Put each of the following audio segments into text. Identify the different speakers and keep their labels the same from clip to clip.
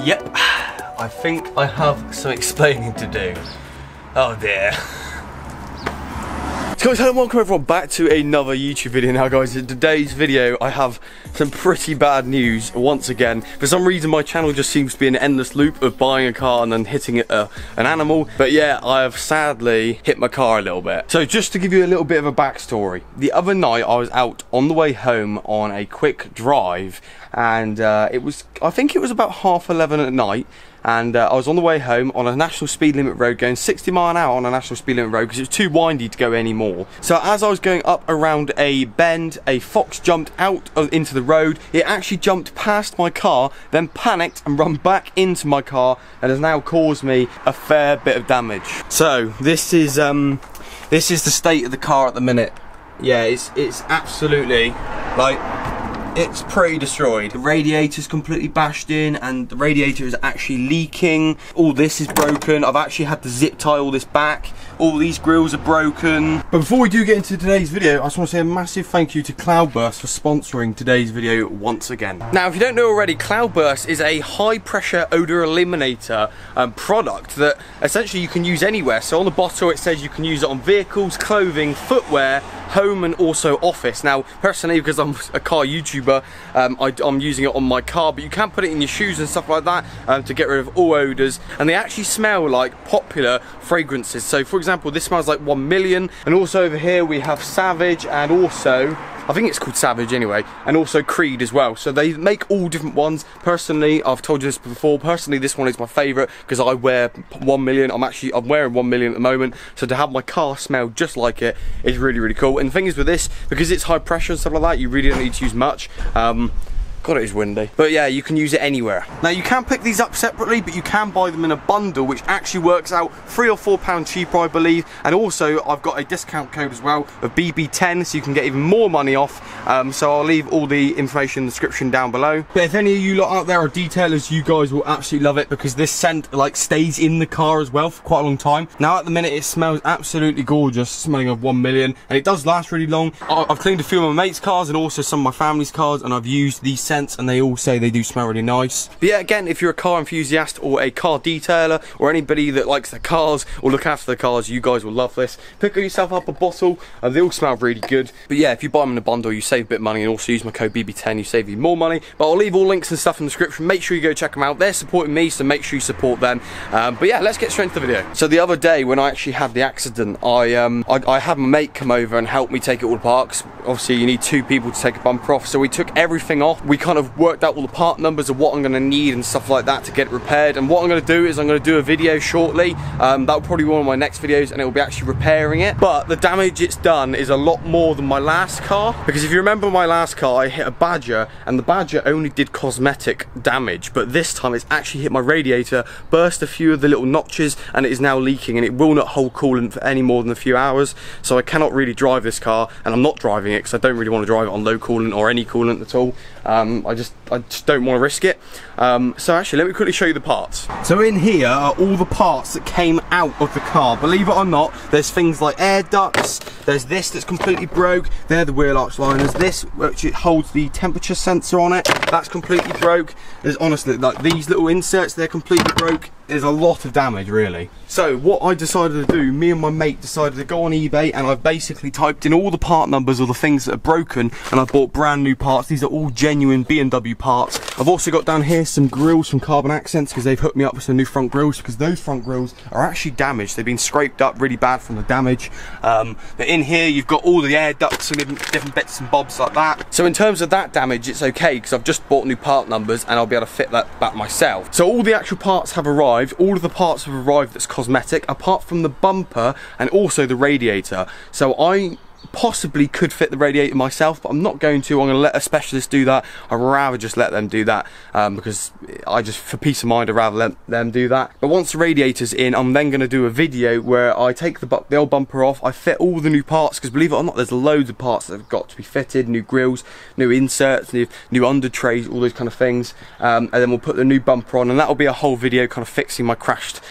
Speaker 1: Yep, I think I have some explaining to do. Oh dear. So guys, hello and welcome everyone back to another YouTube video. Now guys, in today's video I have some pretty bad news once again. For some reason my channel just seems to be an endless loop of buying a car and then hitting an animal. But yeah, I have sadly hit my car a little bit. So just to give you a little bit of a backstory. The other night I was out on the way home on a quick drive, and I think it was about 11:30 at night. And I was on the way home on a national speed limit road, going 60 miles an hour on a national speed limit road because it was too windy to go anymore. So as I was going up around a bend, a fox jumped out into the road. It actually jumped past my car, then panicked and run back into my car, and has now caused me a fair bit of damage. So this is the state of the car at the minute. Yeah, it's absolutely like, it's pretty destroyed. The radiator's completely bashed in, and the radiator is actually leaking. All this is broken. I've actually had to zip tie all this back. All these grills are broken. But before we do get into today's video, I just want to say a massive thank you to Cloudburst for sponsoring today's video once again. Now, if you don't know already, Cloudburst is a high pressure odor eliminator product that essentially you can use anywhere. So on the bottle it says you can use it on vehicles, clothing, footwear, home, and also office. Now personally, because I'm a car YouTuber, I'm using it on my car, but you can put it in your shoes and stuff like that to get rid of all odours, and they actually smell like popular fragrances. So for example, this smells like 1 Million, and also over here we have Savage, and also I think it's called Savage anyway, and also Creed as well. So they make all different ones. Personally, I've told you this before, personally this one is my favourite because I wear 1 Million. I'm wearing 1 Million at the moment, so to have my car smell just like it is really, really cool. And the thing is with this, because it's high pressure and stuff like that, you really don't need to use much. God, it is windy. But yeah, you can use it anywhere. Now you can pick these up separately, but you can buy them in a bundle, which actually works out £3 or £4 cheaper, I believe. And also I've got a discount code as well of BB10, so you can get even more money off. So I'll leave all the information in the description down below. But if any of you lot out there are detailers, you guys will absolutely love it, because this scent like stays in the car as well for quite a long time. Now at the minute it smells absolutely gorgeous, smelling of 1 Million, and it does last really long. I've cleaned a few of my mates' cars and also some of my family's cars, and I've used these scents, and they all say they do smell really nice. But yeah, again, if you're a car enthusiast or a car detailer or anybody that likes their cars or look after their cars, you guys will love this. Pick yourself up a bottle, and they all smell really good. But yeah, if you buy them in a bundle, you save a bit of money, and also use my code BB10, you save even more money. But I'll leave all links and stuff in the description. Make sure you go check them out. They're supporting me, so make sure you support them. But yeah, let's get straight into the video. So the other day when I actually had the accident, I had my mate come over and help me take it all apart, 'cause obviously you need 2 people to take a bumper off. So we took everything off. We kind of worked out all the part numbers of what I'm going to need and stuff like that to get it repaired. And what I'm going to do is I'm going to do a video shortly. That'll probably be one of my next videos, and it will be actually repairing it. But the damage it's done is a lot more than my last car, because if you remember my last car, I hit a Badger, and the Badger only did cosmetic damage, but this time it's actually hit my radiator, burst a few of the little notches, and it is now leaking, and it will not hold coolant for any more than a few hours. So I cannot really drive this car, and I'm not driving it because I don't really want to drive it on low coolant or any coolant at all. I just don't want to risk it. So actually, let me quickly show you the parts. So in here are all the parts that came out of the car. Believe it or not, there's things like air ducts, there's this that's completely broke, they're the wheel arch liners, this which it holds the temperature sensor on it, that's completely broke. There's honestly, like these little inserts, they're completely broke. There's a lot of damage really. So what I decided to do, me and my mate decided to go on eBay, and I've basically typed in all the part numbers of the things that are broken, and I bought brand new parts. These are all genuine BMW parts. I've also got down here some grills from Carbon Accents, because they've hooked me up with some new front grills, because those front grills are actually damaged. They've been scraped up really bad from the damage. But in here you've got all the air ducts and different bits and bobs like that. So in terms of that damage, it's okay, because I've just bought new part numbers and I'll be able to fit that back myself. So all the actual parts have arrived. All of the parts have arrived that's cosmetic, apart from the bumper and also the radiator. So I possibly could fit the radiator myself, but I'm not going to. I'm going to let a specialist do that. I'd rather just let them do that, because I just, for peace of mind, I'd rather let them do that. But once the radiator's in, I'm then going to do a video where I take the old bumper off, I fit all the new parts, because believe it or not, there's loads of parts that have got to be fitted, new grills, new inserts, new under trays, all those kind of things, and then we'll put the new bumper on, and that'll be a whole video kind of fixing my crashed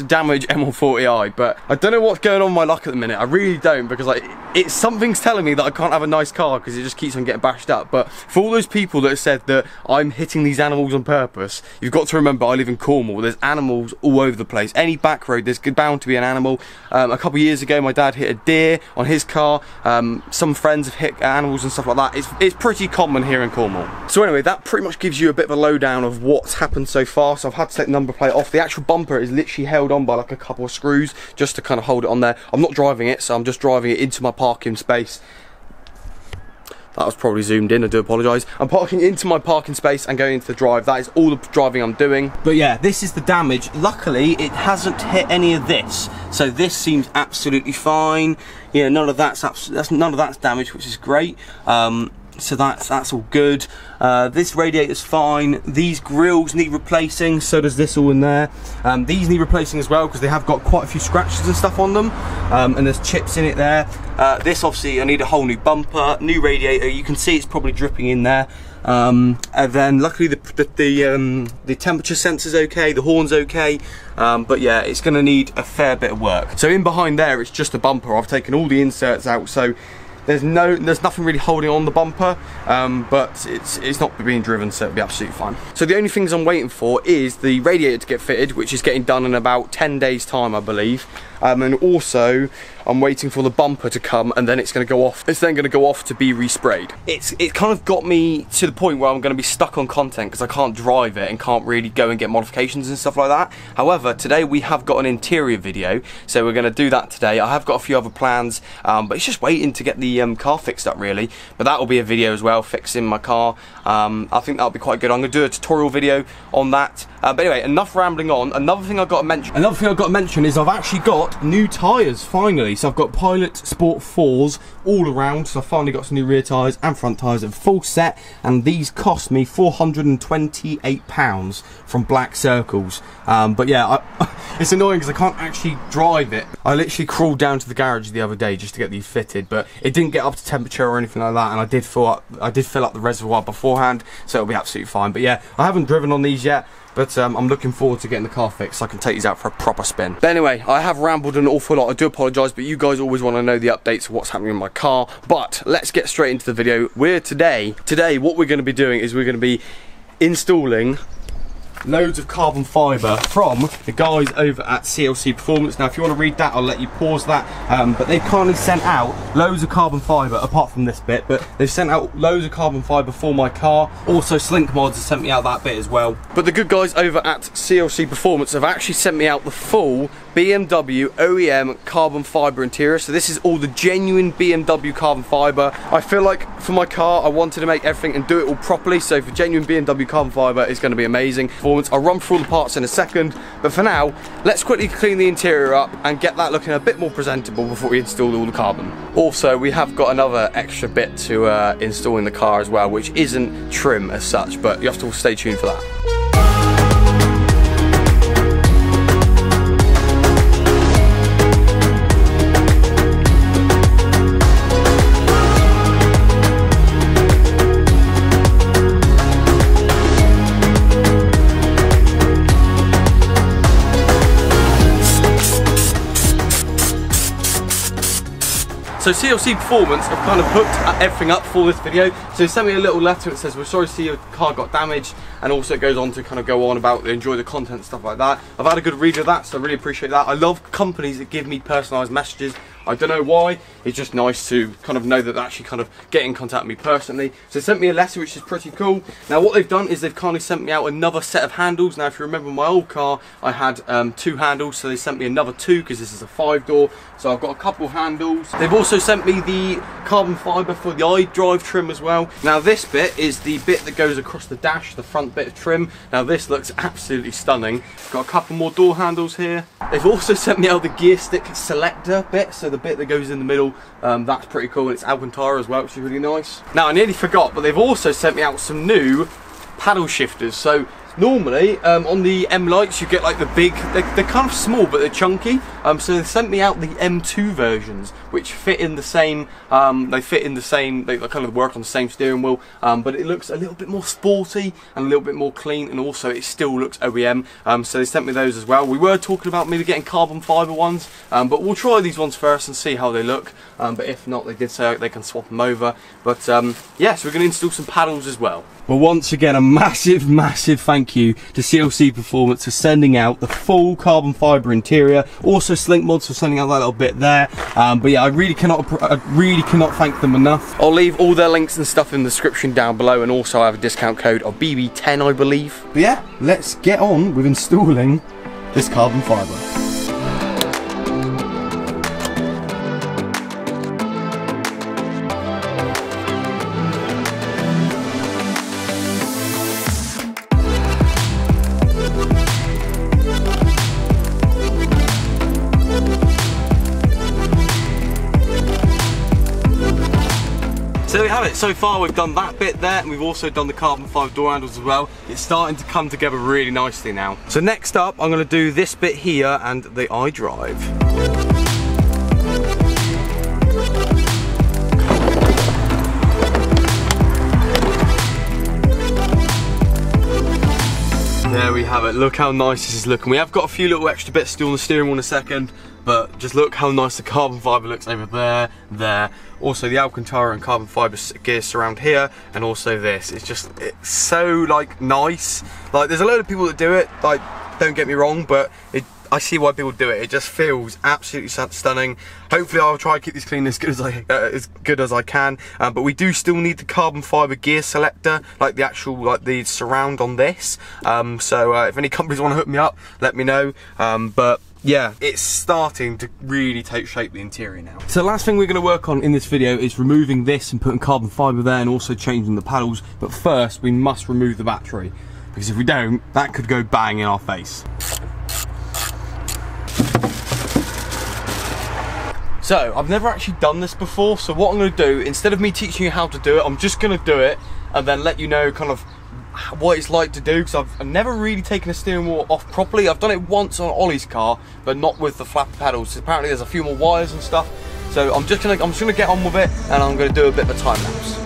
Speaker 1: damaged M140i. But I don't know what's going on with my luck at the minute. I really don't, because like something's telling me that I can't have a nice car because it just keeps on getting bashed up. But for all those people that have said that I'm hitting these animals on purpose, you've got to remember I live in Cornwall. There's animals all over the place. Any back road, there's bound to be an animal. A couple of years ago, my dad hit a deer on his car. Some friends have hit animals and stuff like that. It's pretty common here in Cornwall. So anyway, that pretty much gives you a bit of a lowdown of what's happened so far. So I've had to take the number plate off. The actual bumper is literally held on by like a couple of screws just to kind of hold it on there. I'm not driving it, so I'm just driving it into my parking space. That was probably zoomed in, I do apologise. I'm parking into my parking space and going into the drive. That is all the driving I'm doing. But yeah, this is the damage. Luckily, it hasn't hit any of this. So this seems absolutely fine. Yeah, none of that's damaged, which is great. So that's all good. This radiator's fine. These grills need replacing, so does this all in there. These need replacing as well because they have got quite a few scratches and stuff on them, and there's chips in it there. This obviously I need a whole new bumper, new radiator. You can see it's probably dripping in there. And then luckily the temperature sensor's okay, the horn's okay, but yeah, it's going to need a fair bit of work. So in behind there, it's just a bumper. I've taken all the inserts out, so there's nothing really holding on the bumper, but it's not being driven, so it'll be absolutely fine. So the only things I'm waiting for is the radiator to get fitted, which is getting done in about 10 days time, I believe. And also I'm waiting for the bumper to come, and then it's going to go off. It's then going to go off to be resprayed. It kind of got me to the point where I'm going to be stuck on content because I can't drive it and can't really go and get modifications and stuff like that. However, today we have got an interior video, so we're going to do that today. I have got a few other plans, but it's just waiting to get the car fixed up really. But that will be a video as well, fixing my car. I think that'll be quite good. I'm going to do a tutorial video on that. But anyway, enough rambling on. Another thing I've got to mention is I've actually got new tyres finally. So I've got Pilot Sport 4s all around. So I've finally got some new rear tyres and front tyres at full set, and these cost me £428 from Black Circles. But yeah, it's annoying because I can't actually drive it. I literally crawled down to the garage the other day just to get these fitted, but it didn't get up to temperature or anything like that, and I did fill up the reservoir beforehand, so it'll be absolutely fine. But yeah, I haven't driven on these yet, but I'm looking forward to getting the car fixed so I can take these out for a proper spin. But anyway, I have rambled an awful lot. I do apologise, but you guys always want to know the updates of what's happening in my car. But let's get straight into the video. Today, what we're going to be doing is we're going to be installing loads of carbon fibre from the guys over at CLC Performance. Now if you want to read that, I'll let you pause that, but they've kindly sent out loads of carbon fibre apart from this bit, but they've sent out loads of carbon fibre for my car. Also Slink Mods has sent me out that bit as well. But the good guys over at CLC Performance have actually sent me out the full BMW OEM carbon fibre interior. So this is all the genuine BMW carbon fibre. I feel like for my car I wanted to make everything and do it all properly, so for genuine BMW carbon fibre it's going to be amazing. I'll run through all the parts in a second, but for now let's quickly clean the interior up and get that looking a bit more presentable before we install all the carbon. Also, we have got another extra bit to install in the car as well, which isn't trim as such, but you have to stay tuned for that. So CLC Performance have kind of hooked everything up for this video. So they sent me a little letter that says, we're sorry to see your car got damaged, and also it goes on to kind of go on about enjoy the content, stuff like that. I've had a good read of that, so I really appreciate that. I love companies that give me personalised messages. I don't know why, it's just nice to kind of know that they actually kind of get in contact with me personally. So they sent me a letter, which is pretty cool. Now what they've done is they've kindly sent me out another set of handles. Now if you remember my old car, I had 2 handles, so they sent me another 2 because this is a 5-door. So I've got a couple of handles. They've also sent me the carbon fibre for the iDrive trim as well. Now this bit is the bit that goes across the dash, the front bit of trim. Now this looks absolutely stunning. Got a couple more door handles here. They've also sent me out the gear stick selector bit, so the bit that goes in the middle, that's pretty cool, and it's Alcantara as well, which is really nice. Now I nearly forgot, but they've also sent me out some new paddle shifters. So normally on the M lights you get like the big, they're kind of small but they're chunky, so they sent me out the M2 versions which fit in the same, they kind of work on the same steering wheel, but it looks a little bit more sporty and a little bit more clean, and also it still looks OEM, so they sent me those as well. We were talking about maybe getting carbon fibre ones, but we'll try these ones first and see how they look, but if not, they did say they can swap them over. But yeah, so we're going to install some paddles as well. Well, once again, a massive thank you to CLC Performance for sending out the full carbon fibre interior. Also Slink Mods for sending out that little bit there. But yeah, I really cannot thank them enough. I'll leave all their links and stuff in the description down below, and also I have a discount code of BB10, I believe. But yeah, let's get on with installing this carbon fibre. So there we have it. So far we've done that bit there, and we've also done the carbon fibre door handles as well. It's starting to come together really nicely now. So next up I'm going to do this bit here and the iDrive. There we have it. Look how nice this is looking. We have got a few little extra bits to do on the steering wheel in a second, but just look how nice the carbon fibre looks over there, there. Also the Alcantara and carbon fibre gear surround here, and also this. It's so like nice. Like there's a load of people that do it, like don't get me wrong, but I see why people do it. It just feels absolutely stunning. Hopefully I'll try to keep this clean as good as I can. But we do still need the carbon fibre gear selector, like the actual, like the surround on this. So if any companies want to hook me up, let me know. But yeah, it's starting to really take shape, the interior now. So the last thing we're going to work on in this video is removing this and putting carbon fibre there, and also changing the paddles. But first we must remove the battery, because if we don't, that could go bang in our face. So, I've never actually done this before, so what I'm going to do, instead of me teaching you how to do it, I'm just going to do it and then let you know kind of what it's like to do, because I've never really taken a steering wheel off properly. I've done it once on Ollie's car, but not with the flapper pedals. Apparently there's a few more wires and stuff, so I'm just gonna get on with it, and I'm going to do a bit of a time lapse.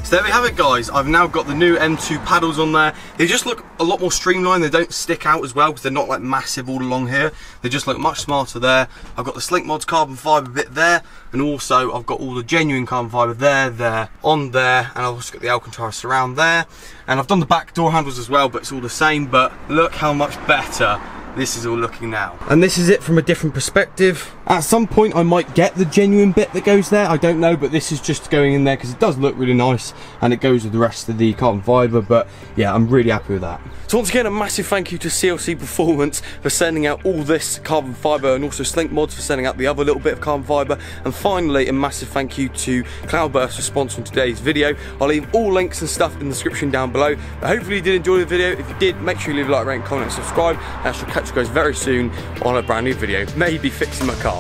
Speaker 1: So there we have it, guys. I've now got the new M2 paddles on there. They just look a lot more streamlined. They don't stick out as well because they're not like massive all along here. They just look much smarter there. I've got the Slink Mods carbon fibre bit there, and also I've got all the genuine carbon fibre there, on there, and I've also got the Alcantara surround there. And I've done the back door handles as well, but it's all the same. But look how much better this is all looking now. And this is it from a different perspective. At some point I might get the genuine bit that goes there, I don't know, but this is just going in there because it does look really nice and it goes with the rest of the carbon fibre. But yeah, I'm really happy with that. So once again, a massive thank you to CLC Performance for sending out all this carbon fibre, and also Slink Mods for sending out the other little bit of carbon fibre. And finally, a massive thank you to Cloudburst for sponsoring today's video. I'll leave all links and stuff in the description down below. But hopefully you did enjoy the video. If you did, make sure you leave a like, rate, comment and subscribe, and I shall catch you guys very soon on a brand new video, maybe fixing my car.